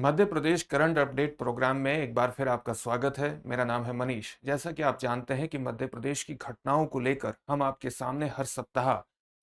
Madhya Pradesh current update programme में एक बार फिर आपका स्वागत है। मेरा नाम है मनीष। जैसा कि आप जानते हैं कि मध्य प्रदेश की घटनाओं को लेकर हम आपके सामने हर सप्ताह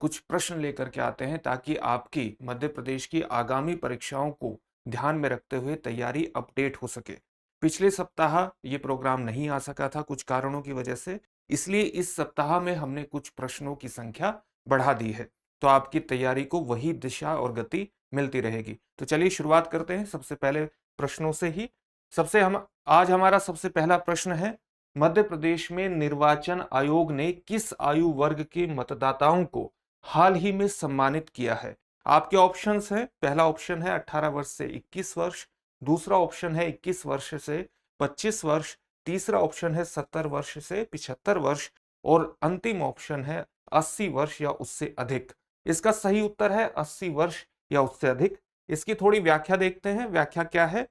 कुछ प्रश्न लेकर के आते हैं ताकि आपकी मध्य प्रदेश की आगामी परीक्षाओं को ध्यान में रखते हुए तैयारी अपडेट हो सके। पिछले सप्ताह ये प्रोग्राम नहीं आ सका था कुछ कारणों की वजह से, इसलिए इस सप्ताह में हमने कुछ प्रश्नों की संख्या बढ़ा दी है, तो आपकी तैयारी को वही दिशा और गति मिलती रहेगी। तो चलिए शुरुआत करते हैं सबसे पहले प्रश्नों से ही। सबसे हम आज हमारा सबसे पहला प्रश्न है, मध्य प्रदेश में निर्वाचन आयोग ने किस आयु वर्ग के मतदाताओं को हाल ही में सम्मानित किया है? आपके ऑप्शंस हैं, पहला ऑप्शन है 18 वर्ष से 21 वर्ष, दूसरा ऑप्शन है 21 वर्ष से 25 वर्ष, तीसरा ऑप्शन है 70 वर्ष से 75 वर्ष और अंतिम ऑप्शन है 80 वर्ष या उससे अधिक। इसका सही उत्तर है 80 वर्ष या उससे अधिक। इसकी थोड़ी व्याख्या देखते हैं। व्याख्या क्या है?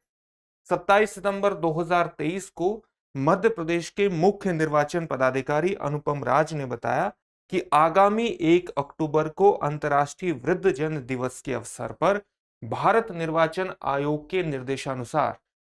27 सितंबर 2023 को मध्य प्रदेश के मुख्य निर्वाचन पदाधिकारी अनुपम राज ने बताया कि आगामी 1 अक्टूबर को अंतर्राष्ट्रीय वृद्धजन दिवस के अवसर पर भारत निर्वाचन आयोग के निर्देशानुसार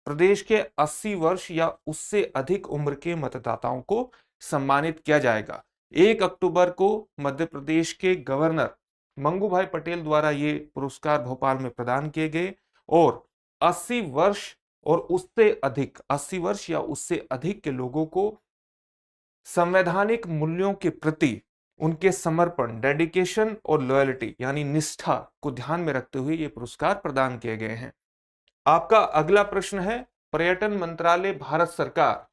प्रदेश के 80 वर्ष या उससे अधिक उम्र के मतदाताओं को सम्मानित किया जाएगा। 1 अक्टूबर को मध्य प्रदेश के गवर्नर मंगूभाई पटेल द्वारा ये पुरस्कार भोपाल में प्रदान किए गए और 80 वर्ष और उससे अधिक 80 वर्ष या उससे अधिक के लोगों को संवैधानिक मूल्यों के प्रति उनके समर्पण, डेडिकेशन और लॉयल्टी यानी निष्ठा को ध्यान में रखते हुए ये पुरस्कार प्रदान किए गए हैं। आपका अगला प्रश्न है, पर्यटन मंत्रालय भारत सरकार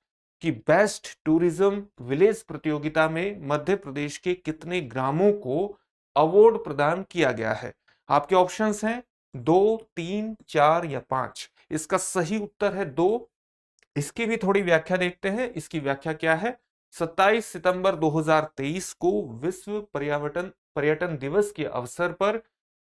की बेस्ट टूरिज्म विलेज प्रतियोगिता में मध्य प्रदेश के कितने ग्रामों को अवार्ड प्रदान किया गया है? आपके ऑप्शंस हैं 2, 3, 4 या 5। इसका सही उत्तर है 2। इसकी भी थोड़ी व्याख्या देखते हैं। इसकी व्याख्या क्या है? 27 सितंबर 2023 को विश्व पर्यटन दिवस के अवसर पर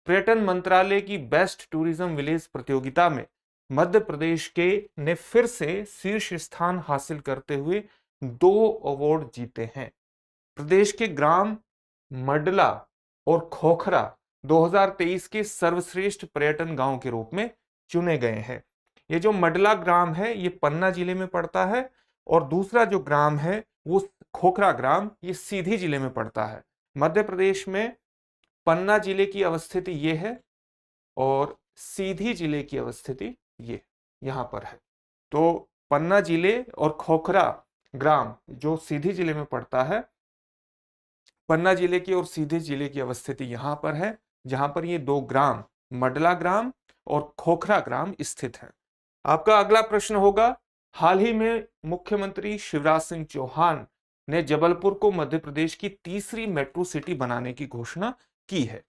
पर्यटन मंत्रालय की बेस्ट टूरिज्म विलेज प्रतियोगिता में मध्य प्रदेश के ने फिर से शीर्ष स्थान हासिल करते हुए 2 अवार्ड जीते हैं। प्रदेश के ग्राम मडला और खोखरा 2023 के सर्वश्रेष्ठ पर्यटन गांव के रूप में चुने गए हैं। ये जो मडला ग्राम है ये पन्ना जिले में पड़ता है और दूसरा जो ग्राम है वो खोखरा ग्राम ये सीधी जिले में पड़ता है। मध्य प्रदेश में पन्ना जिले की अवस्थिति ये है और सीधी जिले की अवस्थिति ये यहां पर है। तो पन्ना जिले और खोखरा ग्राम जो सीधी जिले में पड़ता है, पन्ना जिले की और सीधी जिले की अवस्थिति यहां पर है, जहां पर ये 2 ग्राम मडला ग्राम और खोखरा ग्राम स्थित है। आपका अगला प्रश्न होगा, हाल ही में मुख्यमंत्री शिवराज सिंह चौहान ने जबलपुर को मध्य प्रदेश की तीसरी मेट्रो सिटी बनाने की घोषणा की है।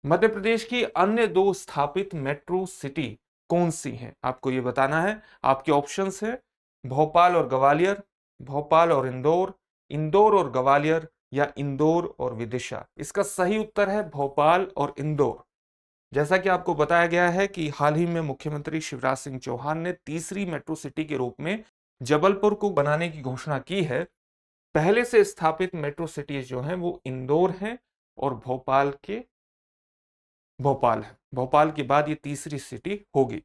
मध्य प्रदेश की अन्य 2 स्थापित मेट्रो सिटी कौन सी हैं? आपको यह बताना है। आपके ऑप्शंस है भोपाल और ग्वालियर, भोपाल और इंदौर, इंदौर और ग्वालियर या इंदौर और विदिशा। इसका सही उत्तर है भोपाल और इंदौर। जैसा कि आपको बताया गया है कि हाल ही में मुख्यमंत्री शिवराज सिंह चौहान ने तीसरी मेट्रो सिटी के रूप में जबलपुर को बनाने की घोषणा की है। पहले से स्थापित मेट्रो सिटीज जो हैं वो इंदौर हैं और भोपाल है। भोपाल के बाद ये तीसरी सिटी होगी।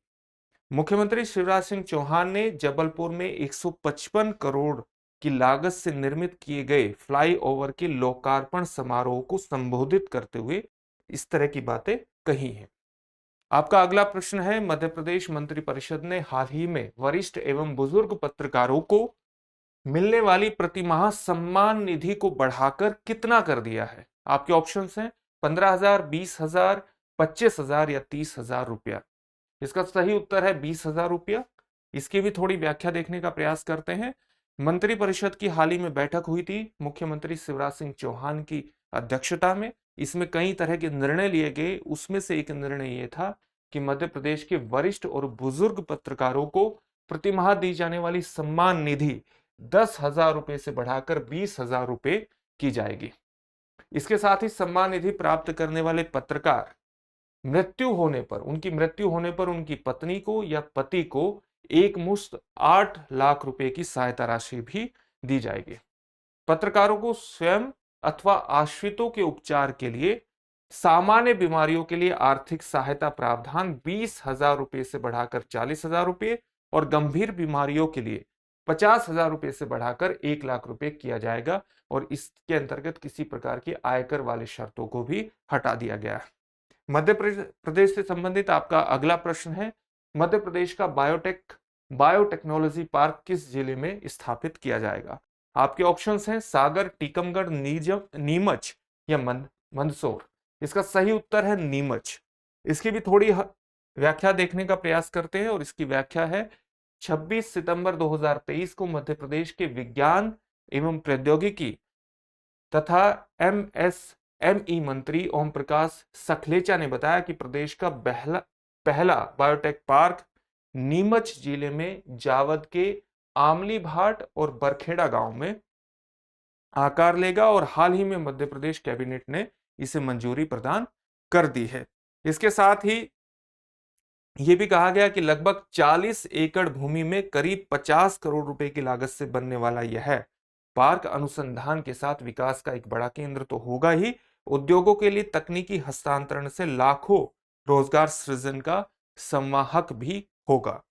मुख्यमंत्री शिवराज सिंह चौहान ने जबलपुर में 155 करोड़ की लागत से निर्मित किए गए फ्लाईओवर के लोकार्पण समारोह को संबोधित करते हुए इस तरह की बातें कही हैं। आपका अगला प्रश्न है, मध्य प्रदेश मंत्रिपरिषद ने हाल ही में वरिष्ठ एवं बुजुर्ग पत्रकारों को मिलने वाली प्रतिमाह सम्मान निधि को बढ़ाकर कितना कर दिया है? आपके ऑप्शंस हैं 15,000, 20,000, 25,000 या 30,000 रुपया। इसका सही उत्तर है 20,000 रुपया। इसकी भी थोड़ी व्याख्या देखने का प्रयास करते हैं। मंत्रिपरिषद की हाल ही में बैठक हुई थी मुख्यमंत्री शिवराज सिंह चौहान की अध्यक्षता में। इसमें कई तरह के निर्णय लिए गए। उसमें से एक निर्णय ये था कि मध्य प्रदेश के वरिष्ठ और बुजुर्ग पत्रकारों को प्रतिमाह दी जाने वाली सम्मान निधि 10,000 रुपए से बढ़ाकर 20,000 रुपए की जाएगी। इसके साथ ही सम्मान निधि प्राप्त करने वाले पत्रकार उनकी मृत्यु होने पर उनकी पत्नी को या पति को एक मुश्त 8 लाख रुपए की सहायता राशि भी दी जाएगी। पत्रकारों को स्वयं अथवा आश्रितों के उपचार के लिए सामान्य बीमारियों के लिए आर्थिक सहायता प्रावधान 20,000 रुपए से बढ़ाकर 40,000 रुपए और गंभीर बीमारियों के लिए 50,000 रुपए से बढ़ाकर 1 लाख रुपए किया जाएगा। और इसके अंतर्गत किसी प्रकार की आयकर वाली शर्तों को भी हटा दिया गया है। मध्य प्रदेश से संबंधित आपका अगला प्रश्न है, मध्य प्रदेश का बायोटेक्नोलॉजी पार्क किस जिले में स्थापित किया जाएगा? आपके ऑप्शंस हैं सागर, टीकमगढ़, नीमच या मंदसौर। इसका सही उत्तर है नीमच। इसकी भी थोड़ी व्याख्या देखने का प्रयास करते हैं और इसकी व्याख्या है 26 सितंबर 2023 को मध्य प्रदेश के विज्ञान एवं प्रौद्योगिकी तथा एमएसएमई मंत्री ओम प्रकाश सखलेचा ने बताया कि प्रदेश का पहला बायोटेक पार्क नीमच जिले में जावद के आमली भाट और बरखेड़ा गांव में आकार लेगा और हाल ही में मध्य प्रदेश कैबिनेट ने इसे मंजूरी प्रदान कर दी है। इसके साथ ही यह भी कहा गया कि लगभग 40 एकड़ भूमि में करीब 50 करोड़ रुपए की लागत से बनने वाला यह पार्क अनुसंधान के साथ विकास का एक बड़ा केंद्र तो होगा ही, उद्योगों के लिए तकनीकी हस्तांतरण से लाखों रोजगार सृजन का संवाहक भी होगा।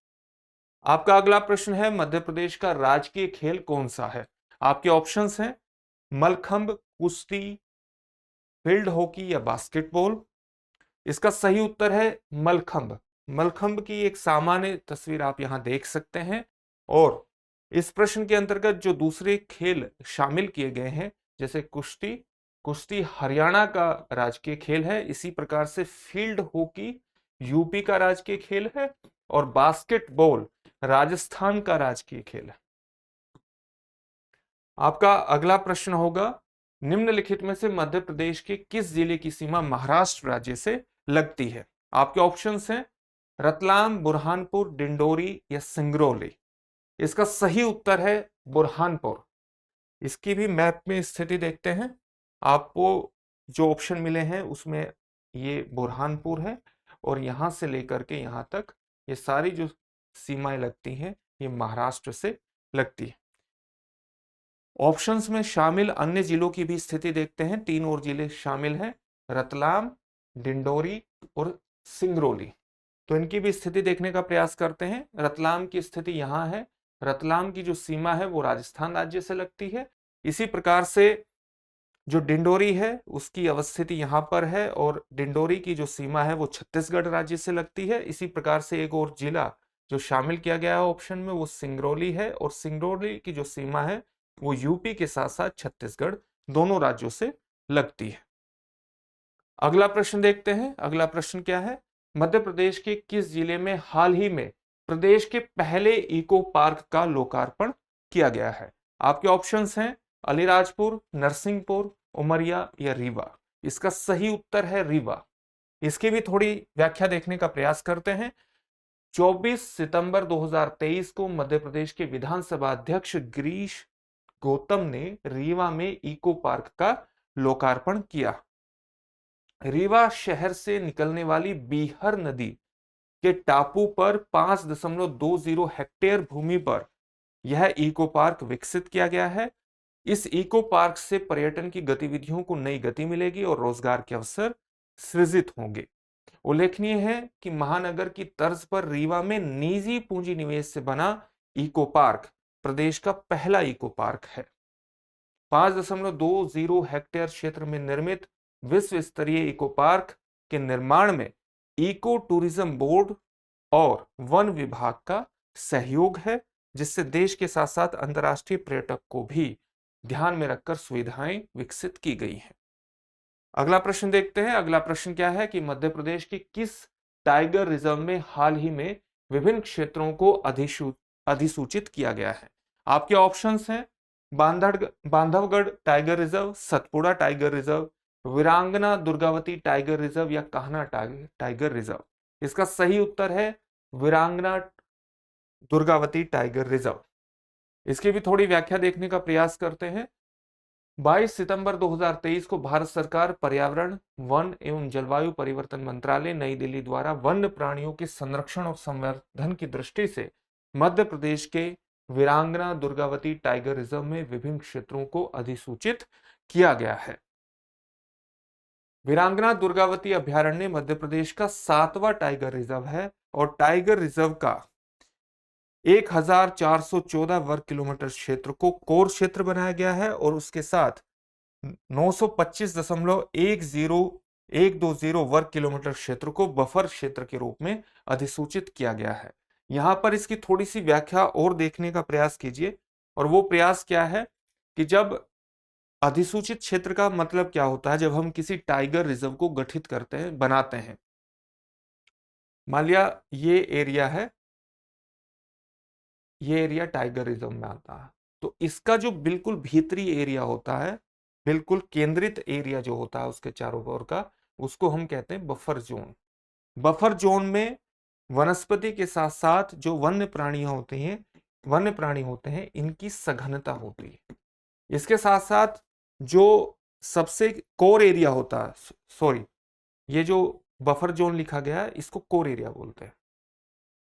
आपका अगला प्रश्न है, मध्य प्रदेश का राजकीय खेल कौन सा है? आपके ऑप्शंस हैं मलखंभ, कुश्ती, फील्ड हॉकी या बास्केटबॉल। इसका सही उत्तर है मलखंभ। मलखंभ की एक सामान्य तस्वीर आप यहां देख सकते हैं। और इस प्रश्न के अंतर्गत जो दूसरे खेल शामिल किए गए हैं, जैसे कुश्ती हरियाणा का राजकीय खेल है, इसी प्रकार से फील्ड हॉकी यूपी का राजकीय खेल है और बास्केटबॉल राजस्थान का राजकीय खेल है। आपका अगला प्रश्न होगा, निम्नलिखित में से मध्य प्रदेश के किस जिले की सीमा महाराष्ट्र राज्य से लगती है? आपके ऑप्शंस हैं रतलाम, बुरहानपुर, डिंडोरी या सिंगरौली। इसका सही उत्तर है बुरहानपुर। इसकी भी मैप में स्थिति देखते हैं। आपको जो ऑप्शन मिले हैं उसमें ये बुरहानपुर है और यहां से लेकर के यहां तक ये सारी जो सीमाएं लगती हैं ये महाराष्ट्र से लगती है। ऑप्शंस में शामिल अन्य जिलों की भी स्थिति देखते हैं। 3 और जिले शामिल हैं, रतलाम, डिंडोरी और सिंगरौली। तो इनकी भी स्थिति देखने का प्रयास करते हैं। रतलाम की स्थिति यहां है। रतलाम की जो सीमा है वो राजस्थान राज्य से लगती है। इसी प्रकार से जो डिंडोरी है उसकी अवस्थिति यहां पर है और डिंडोरी की जो सीमा है वो छत्तीसगढ़ राज्य से लगती है। इसी प्रकार से एक और जिला जो शामिल किया गया है ऑप्शन में वो सिंगरौली है और सिंगरौली की जो सीमा है वो यूपी के साथ साथ छत्तीसगढ़ दोनों राज्यों से लगती है। अगला प्रश्न देखते हैं। अगला प्रश्न क्या है, मध्य प्रदेश के किस जिले में हाल ही में प्रदेश के पहले इको पार्क का लोकार्पण किया गया है? आपके ऑप्शंस हैं अलीराजपुर, नरसिंहपुर, उमरिया या रीवा। इसका सही उत्तर है रीवा। इसकी भी थोड़ी व्याख्या देखने का प्रयास करते हैं। 24 सितंबर 2023 को मध्य प्रदेश के विधानसभा अध्यक्ष गिरीश गौतम ने रीवा में इको पार्क का लोकार्पण किया। रीवा शहर से निकलने वाली बीहर नदी के टापू पर 5.20 हेक्टेयर भूमि पर यह इको पार्क विकसित किया गया है। इस इको पार्क से पर्यटन की गतिविधियों को नई गति मिलेगी और रोजगार के अवसर सृजित होंगे। उल्लेखनीय है कि महानगर की तर्ज पर रीवा में निजी पूंजी निवेश से बना इको पार्क प्रदेश का पहला इको पार्क है। 5.20 हेक्टेयर क्षेत्र में निर्मित विश्व स्तरीय इको पार्क के निर्माण में इको टूरिज्म बोर्ड और वन विभाग का सहयोग है, जिससे देश के साथ साथ अंतर्राष्ट्रीय पर्यटक को भी ध्यान में रखकर सुविधाएं विकसित की गई हैं। अगला प्रश्न देखते हैं। अगला प्रश्न क्या है कि मध्य प्रदेश के किस टाइगर रिजर्व में हाल ही में विभिन्न क्षेत्रों को अधिसूचित किया गया है? आपके ऑप्शंस हैं Bandhavgarh tiger reserve, Satpura tiger reserve, वीरांगना दुर्गावती टाइगर रिजर्व या कान्हा टाइगर रिजर्व। इसका सही उत्तर है वीरांगना दुर्गावती टाइगर रिजर्व। इसकी भी थोड़ी व्याख्या देखने का प्रयास करते हैं। 22 सितंबर 2023 को भारत सरकार पर्यावरण, वन एवं जलवायु परिवर्तन मंत्रालय नई दिल्ली द्वारा वन्य प्राणियों के संरक्षण और संवर्धन की दृष्टि से मध्य प्रदेश के वीरांगना दुर्गावती टाइगर रिजर्व में विभिन्न क्षेत्रों को अधिसूचित किया गया है। वीरांगना दुर्गावती अभयारण्य मध्य प्रदेश का 7वां टाइगर रिजर्व है और टाइगर रिजर्व का 1414 वर्ग किलोमीटर क्षेत्र को कोर क्षेत्र बनाया गया है और उसके साथ 925.10120 वर्ग किलोमीटर क्षेत्र को बफर क्षेत्र के रूप में अधिसूचित किया गया है। यहां पर इसकी थोड़ी सी व्याख्या और देखने का प्रयास कीजिए, और वो प्रयास क्या है कि जब अधिसूचित क्षेत्र का मतलब क्या होता है, जब हम किसी टाइगर रिजर्व को गठित करते हैं, बनाते हैं। मान लिया ये एरिया है, ये एरिया टाइगर रिजर्व में आता है, तो इसका जो बिल्कुल भीतरी एरिया होता है, बिल्कुल केंद्रित एरिया जो होता है उसके चारों ओर का, उसको हम कहते हैं बफर जोन। बफर जोन में वनस्पति के साथ साथ जो वन्य प्राणियां होती हैं, वन्य प्राणी होते हैं, इनकी सघनता होती है। इसके साथ साथ जो सबसे कोर एरिया होता है, सॉरी, ये जो बफर जोन लिखा गया है इसको कोर एरिया बोलते हैं,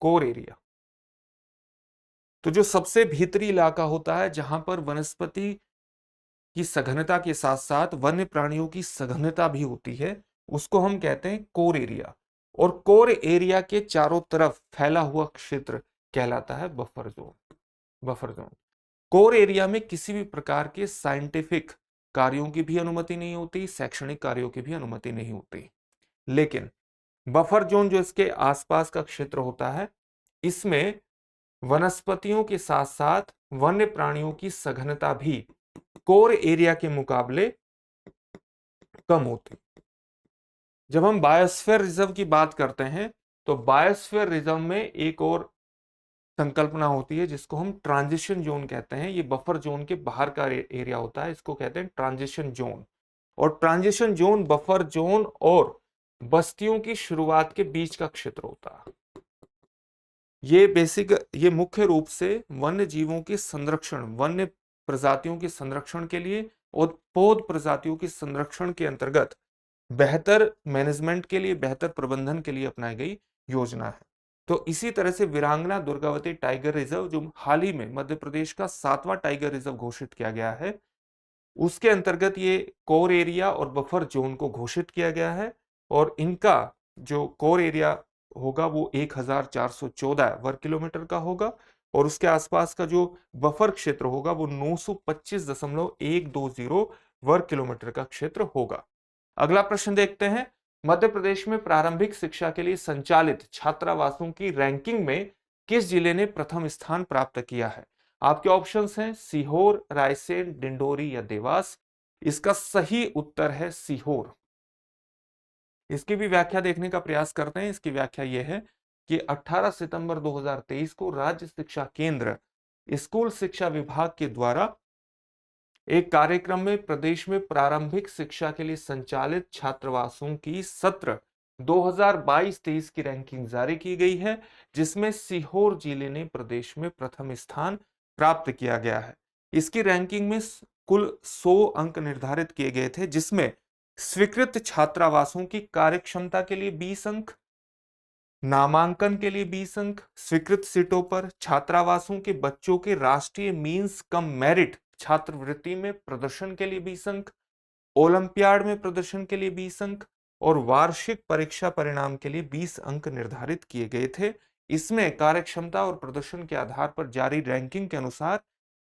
कोर एरिया। तो जो सबसे भीतरी इलाका होता है जहां पर वनस्पति की सघनता के साथ साथ वन्य प्राणियों की सघनता भी होती है, उसको हम कहते हैं कोर एरिया। और कोर एरिया के चारों तरफ फैला हुआ क्षेत्र कहलाता है buffer zone. Buffer zone core area में किसी भी प्रकार के साइंटिफिक कार्यों की भी अनुमति नहीं होती, शैक्षणिक कार्यों की भी अनुमति नहीं होती। लेकिन बफर जोन जो इसके आसपास का क्षेत्र होता है, इसमें वनस्पतियों के साथ साथ वन्य प्राणियों की सघनता भी कोर एरिया के मुकाबले कम होती। जब हम बायोस्फीयर रिजर्व की बात करते हैं तो बायोस्फीयर रिजर्व में एक और संकल्पना होती है जिसको हम ट्रांजिशन जोन कहते हैं। ये बफर जोन के बाहर का एरिया होता है, इसको कहते हैं ट्रांजिशन जोन। और ट्रांजिशन जोन बफर जोन और बस्तियों की शुरुआत के बीच का क्षेत्र होता है। ये मुख्य रूप से वन्य जीवों के संरक्षण, वन्य प्रजातियों के संरक्षण के लिए और पौध प्रजातियों के संरक्षण के अंतर्गत बेहतर मैनेजमेंट के लिए, बेहतर प्रबंधन के लिए अपनाई गई योजना है। तो इसी तरह से वीरांगना दुर्गावती टाइगर रिजर्व, जो हाल ही में मध्य प्रदेश का 7वां टाइगर रिजर्व घोषित किया गया है, उसके अंतर्गत ये कोर एरिया और बफर जोन को घोषित किया गया है। और इनका जो कोर एरिया होगा वो 1414 वर्ग किलोमीटर का होगा और उसके आसपास का जो बफर क्षेत्र होगा वो 925.120 वर्ग किलोमीटर का क्षेत्र होगा। अगला प्रश्न देखते हैं। मध्य प्रदेश में प्रारंभिक शिक्षा के लिए संचालित छात्रावासों की रैंकिंग में किस जिले ने प्रथम स्थान प्राप्त किया है? आपके ऑप्शंस हैं सीहोर, रायसेन, डिंडोरी या देवास। इसका सही उत्तर है सीहोर। इसकी भी व्याख्या देखने का प्रयास करते हैं। इसकी व्याख्या यह है कि 18 सितंबर 2023 को राज्य शिक्षा केंद्र स्कूल शिक्षा विभाग के द्वारा एक कार्यक्रम में प्रदेश में प्रारंभिक शिक्षा के लिए संचालित छात्रावासों की सत्र 2022-23 की रैंकिंग जारी की गई है, जिसमें सीहोर जिले ने प्रदेश में प्रथम स्थान प्राप्त किया गया है। इसकी रैंकिंग में कुल 100 अंक निर्धारित किए गए थे, जिसमें स्वीकृत छात्रावासों की कार्यक्षमता के लिए 20 अंक, नामांकन के लिए 20 अंक, स्वीकृत सीटों पर छात्रावासों के बच्चों के राष्ट्रीय मीन्स कम मेरिट छात्रवृत्ति में प्रदर्शन के लिए 20 अंक, ओलंपियाड में प्रदर्शन के लिए 20 अंक और वार्षिक परीक्षा परिणाम के लिए 20 अंक निर्धारित किए गए थे। इसमें कार्यक्षमता और प्रदर्शन के आधार पर जारी रैंकिंग के अनुसार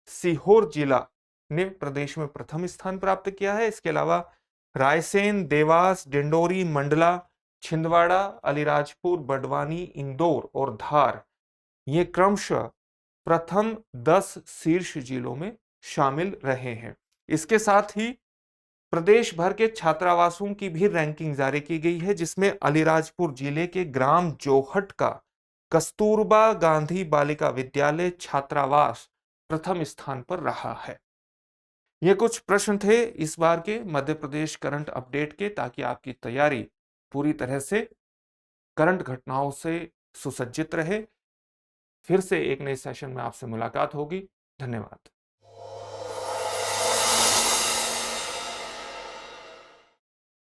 सीहोर जिला ने प्रदेश में प्रथम स्थान प्राप्त किया है। इसके अलावा रायसेन, देवास, डिंडोरी, मंडला, छिंदवाड़ा, अलीराजपुर, बड़वानी, इंदौर और धार ये क्रमशः प्रथम 10 शीर्ष जिलों में शामिल रहे हैं। इसके साथ ही प्रदेश भर के छात्रावासों की भी रैंकिंग जारी की गई है, जिसमें अलीराजपुर जिले के ग्राम जोहट का कस्तूरबा गांधी बालिका विद्यालय छात्रावास प्रथम स्थान पर रहा है। ये कुछ प्रश्न थे इस बार के मध्य प्रदेश करंट अपडेट के, ताकि आपकी तैयारी पूरी तरह से करंट घटनाओं से सुसज्जित रहे। फिर से एक नए सेशन में आपसे मुलाकात होगी। धन्यवाद।